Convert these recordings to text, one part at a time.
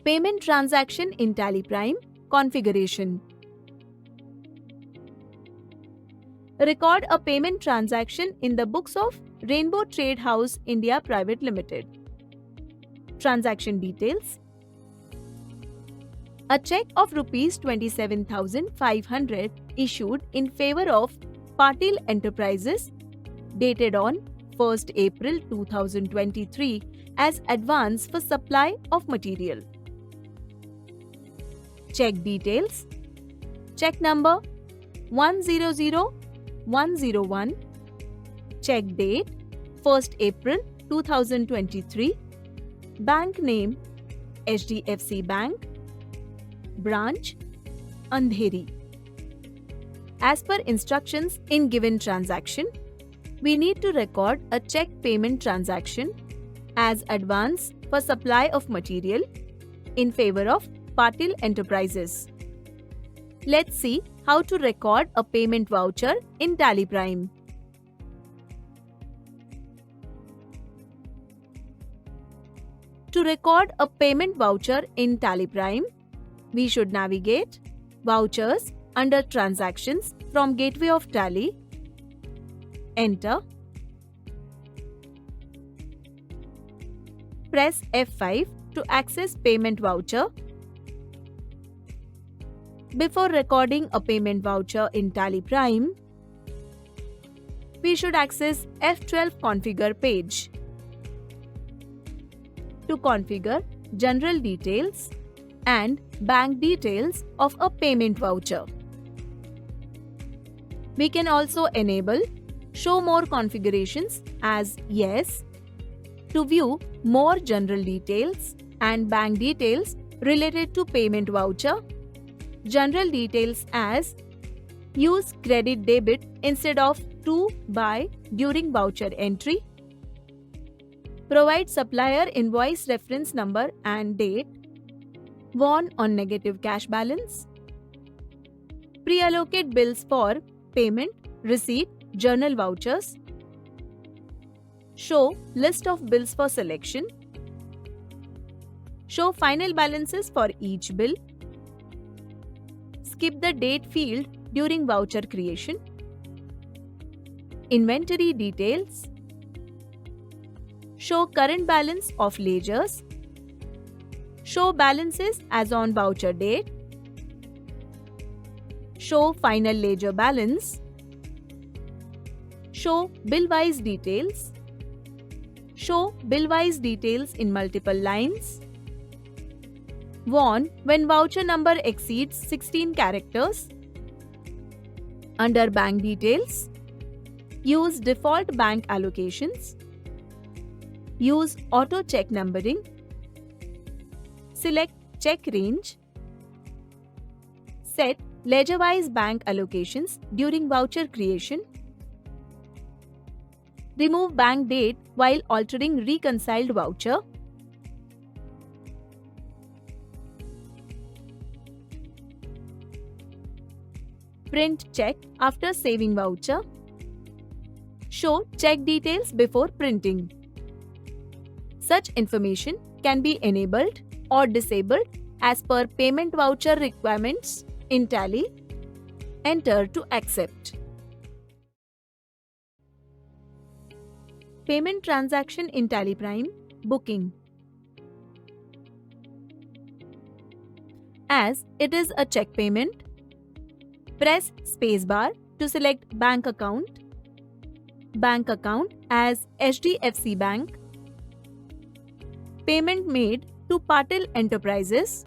Payment transaction in Tally Prime configuration. Record a payment transaction in the books of Rainbow Trade House India Private Limited. Transaction details. A check of Rs 27,500 issued in favor of Patil Enterprises dated on 1st April 2023 as advance for supply of material. Check details. Check number 100101. Check date 1st April 2023. Bank name HDFC Bank. Branch Andheri. As per instructions in given transaction, we need to record a check payment transaction as advance for supply of material in favor of Patil Enterprises. Let's see how to record a payment voucher in Tally Prime. To record a payment voucher in Tally Prime, we should navigate Vouchers under Transactions from Gateway of Tally. Enter. Press F5 to access payment voucher. Before recording a payment voucher in Tally Prime, we should access F12 configure page. To configure general details and bank details of a payment voucher. We can also enable Show More configurations as Yes to view more general details and bank details related to payment voucher. General details as use credit debit instead of to buy during voucher entry. Provide supplier invoice reference number and date. Warn on negative cash balance. Pre-allocate bills for payment, receipt, journal vouchers. Show list of bills for selection. Show final balances for each bill. Skip the date field during voucher creation. Inventory details. Show current balance of ledgers. Show balances as on voucher date. Show final ledger balance. Show bill-wise details. Show bill-wise details in multiple lines. Warn when voucher number exceeds 16 characters. Under bank details, use default bank allocations. Use auto check numbering. Select check range. Set ledger-wise bank allocations during voucher creation. Remove bank date while altering reconciled voucher. Print check after saving voucher. Show check details before printing. Such information can be enabled or disabled as per payment voucher requirements in Tally. Enter to accept. Payment transaction in Tally Prime booking. As it is a check payment, press spacebar to select bank account. Bank account as HDFC Bank. Payment made to Patil Enterprises.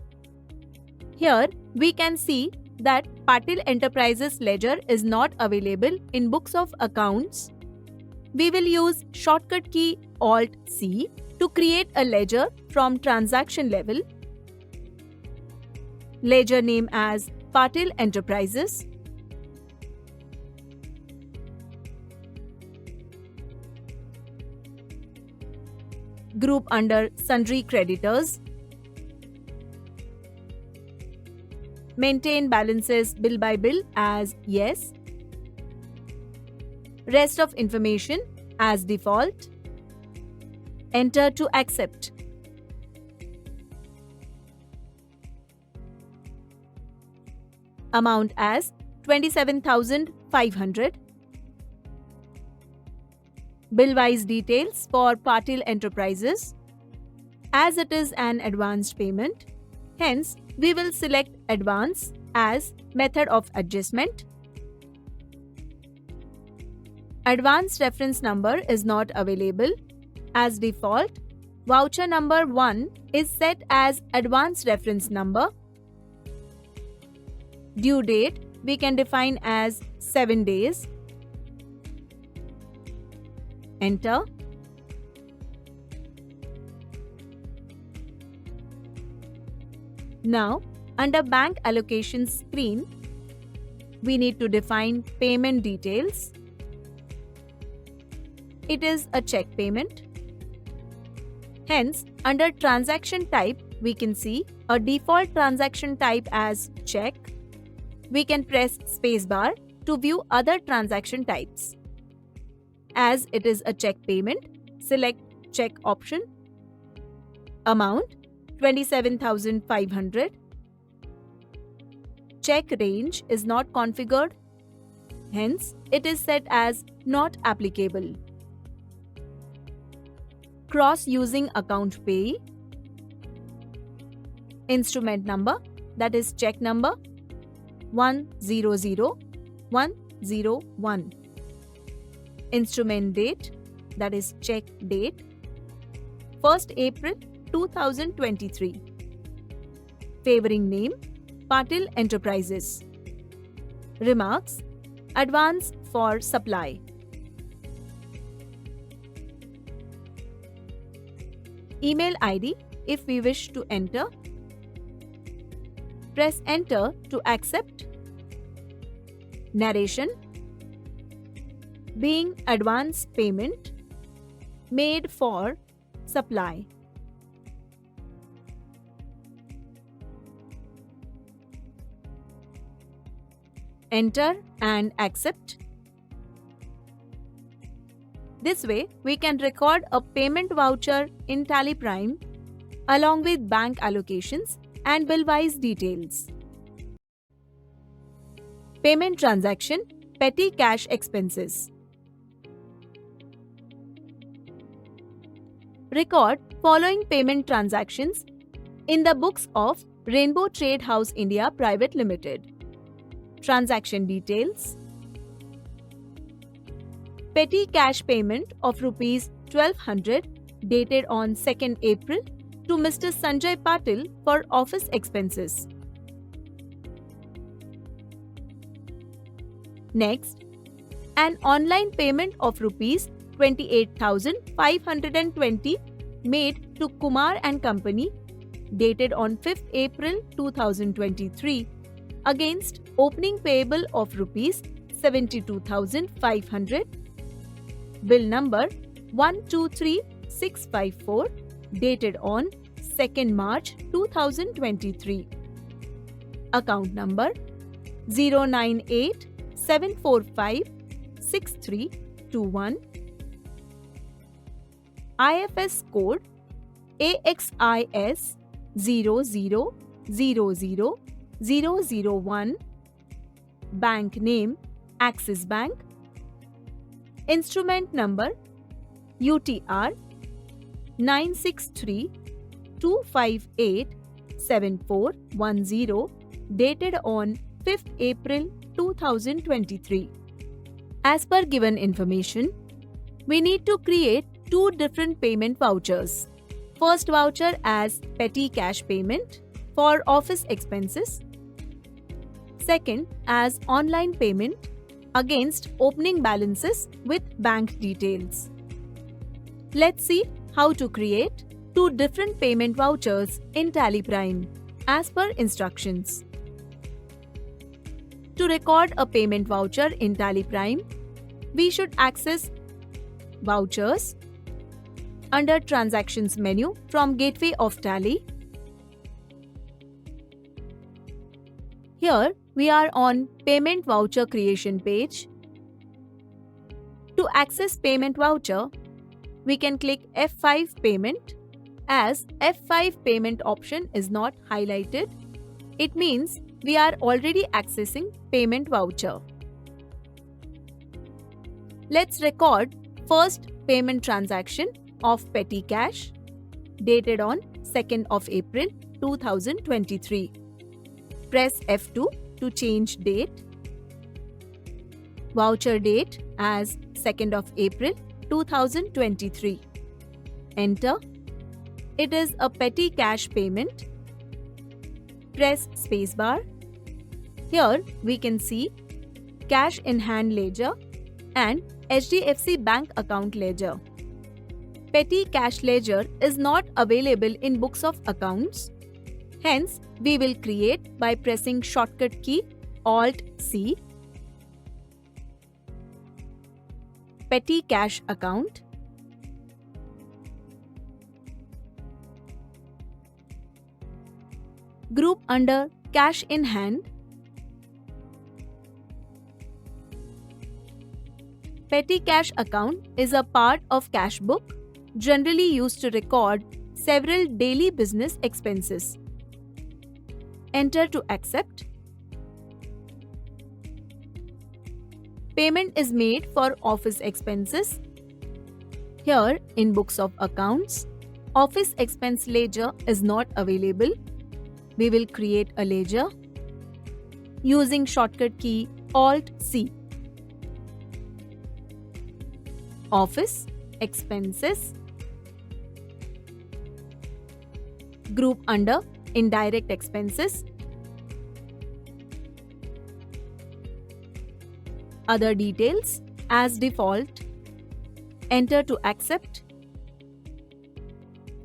Here we can see that Patil Enterprises ledger is not available in books of accounts. We will use shortcut key Alt-C to create a ledger from transaction level. Ledger name as Patil Enterprises. Group under Sundry Creditors. Maintain balances bill by bill as Yes. Rest of information as default. Enter to accept. Amount as 27,500. Bill-wise details for Patil Enterprises. As it is an advanced payment, hence we will select advance as method of adjustment. Advance reference number is not available. As default, voucher number 1 is set as advance reference number. Due date we can define as 7 days. Enter. Now, under bank allocation screen, we need to define payment details. It is a check payment. Hence, under transaction type, we can see a default transaction type as check. We can press spacebar to view other transaction types. As it is a check payment, select check option. Amount 27,500. Check range is not configured. Hence, it is set as not applicable. Cross using account payee. Instrument number, that is check number 100-101. Instrument date, that is check date 1st April 2023. Favoring name, Patil Enterprises. Remarks, advance for supply. Email ID if we wish to enter. Press enter to accept. Narration, being advance payment made for supply. Enter and accept. This way, we can record a payment voucher in Tally Prime along with bank allocations and bill-wise details. Payment transaction, petty cash expenses. Record following payment transactions in the books of Rainbow Trade House India Private Limited. Transaction details. Petty cash payment of Rs 1,200 dated on 2nd April to Mr. Sanjay Patil for office expenses. Next, an online payment of Rs 28,520 made to Kumar and Company dated on 5th April 2023 against opening payable of Rs 72,500. Bill number 123654 dated on 2nd March 2023. Account number 098-745-6321. IFS code AXIS 0000001. Bank name Axis Bank. Instrument number UTR 963-258-7410 dated on 5th April 2023. As per given information, we need to create two different payment vouchers. First voucher as petty cash payment for office expenses. Second as online payment against opening balances with bank details. Let's see how to create two different payment vouchers in Tally Prime as per instructions. To record a payment voucher in Tally Prime, we should access Vouchers under Transactions menu from Gateway of Tally. Here we are on Payment Voucher Creation page. To access Payment Voucher, we can click F5 Payment. As F5 Payment option is not highlighted, it means we are already accessing payment voucher. Let's record first payment transaction of petty cash dated on 2nd of April 2023. Press F2 to change date. Voucher date as 2nd of April 2023. Enter. It is a petty cash payment. Press spacebar. Here we can see cash in hand ledger and HDFC Bank account ledger. Petty cash ledger is not available in books of accounts. Hence, we will create by pressing shortcut key Alt-C. Petty cash account. Group under cash in hand. Petty cash account is a part of cash book generally used to record several daily business expenses. Enter to accept. Payment is made for office expenses. Here in books of accounts, office expense ledger is not available. We will create a ledger using shortcut key Alt-C. Office expenses. Group under indirect expenses. Other details as default. Enter to accept.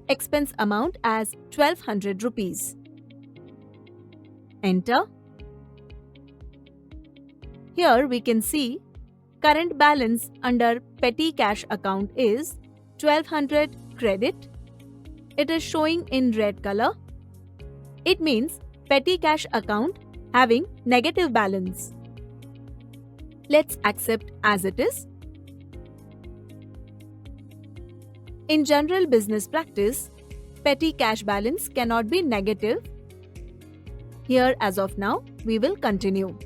Expense amount as 1200 rupees. Enter. Here we can see current balance under petty cash account is 1200 credit. It is showing in red color. It means petty cash account having negative balance. Let's accept as it is. In general business practice, petty cash balance cannot be negative. Here as of now, we will continue.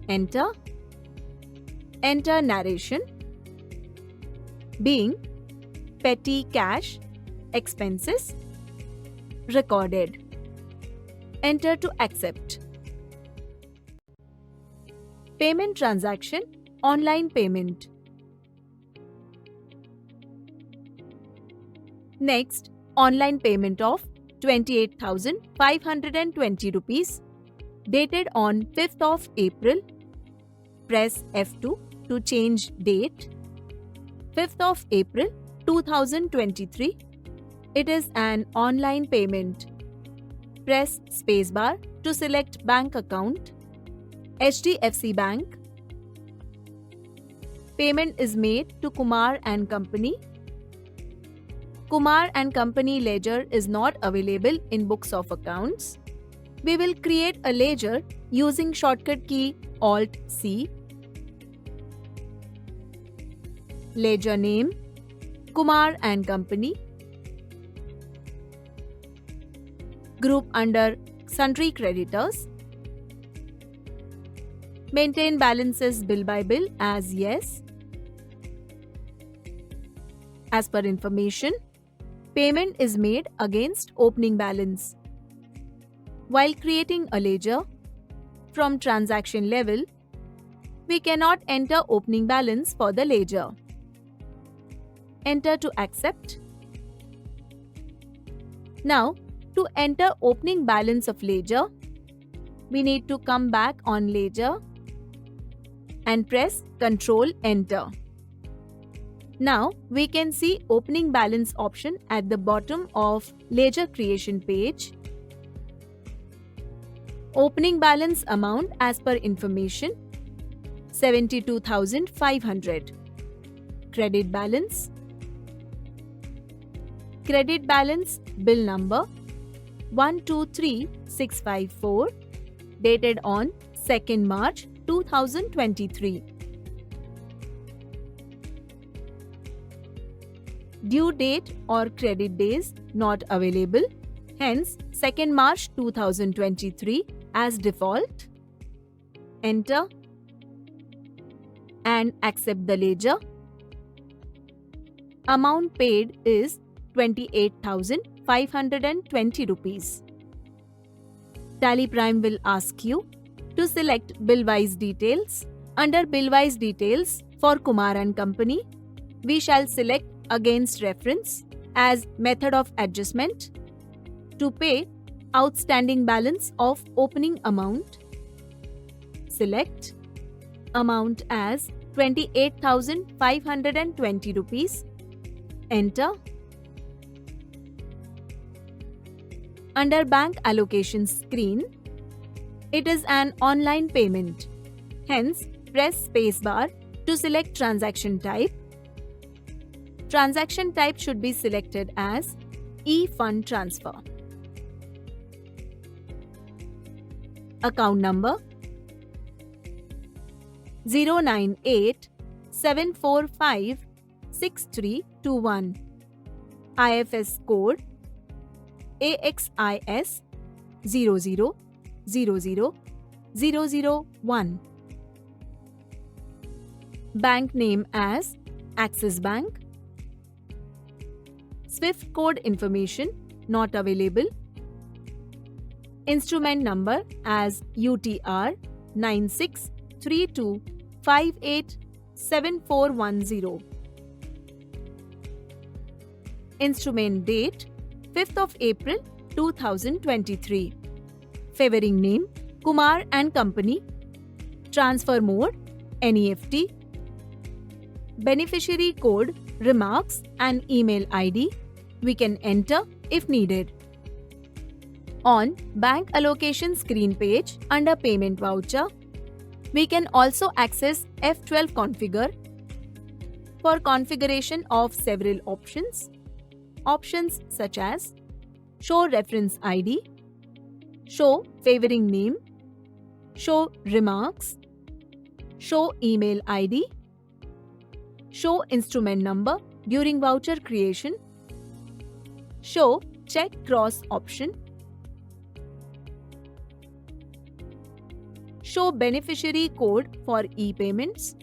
Enter. Enter narration. Being petty cash expenses recorded. Enter to accept. Payment transaction, online payment. Next, online payment of 28,520 rupees dated on 5th of April. Press F2 to change date. 5th of April 2023. It is an online payment. Press spacebar to select bank account. HDFC Bank. Payment is made to Kumar and Company. Kumar and Company ledger is not available in books of accounts. We will create a ledger using shortcut key Alt-C. Ledger name Kumar and Company. Group under sundry creditors. Maintain balances bill by bill as yes. As per information, payment is made against opening balance. While creating a ledger, from transaction level, we cannot enter opening balance for the ledger. Enter to accept. Now, to enter opening balance of ledger, we need to come back on ledger and press Ctrl Enter. Now, we can see opening balance option at the bottom of ledger creation page. Opening balance amount as per information 72,500. Credit balance. Credit balance bill number 123654 dated on 2nd March 2023. Due date or credit days not available. Hence, 2nd March 2023 as default. Enter and accept the ledger. Amount paid is 28,520 rupees. Tally Prime will ask you to select Billwise details. Under Billwise details for Kumar and Company, we shall select against reference as method of adjustment to pay outstanding balance of opening amount. Select amount as 28,520 rupees. Enter. Under bank allocation screen, it is an online payment. Hence, press spacebar to select transaction type. Transaction type should be selected as e-fund transfer. Account number 098-745-6321. IFS code AXIS 0000001. Bank name as Axis Bank. Swift code information not available. Instrument number as UTR 9632587410. Instrument date 5th of April 2023. Favoring name Kumar and Company. Transfer mode NEFT. Beneficiary code, remarks and email ID we can enter if needed. On bank allocation screen page under payment voucher, we can also access F12 configure for configuration of several options. Options such as show reference ID, show favoring name, show remarks, show email ID, show instrument number during voucher creation, show check cross option, show beneficiary code for e-payments,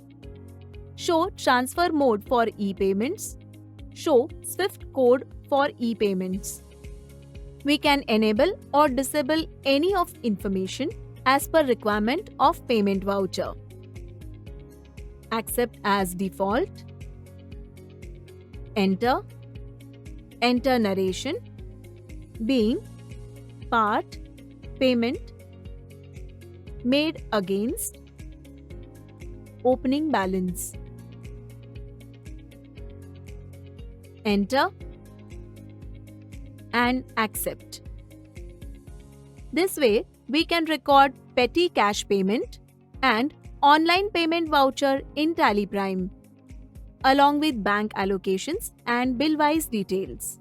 show transfer mode for e-payments, show Swift code for e-payments. We can enable or disable any of information as per requirement of payment voucher. Accept as default. Enter. Enter narration. Being part payment made against opening balance. Enter and accept. This way, we can record petty cash payment and online payment voucher in Tally Prime, along with bank allocations and Billwise details.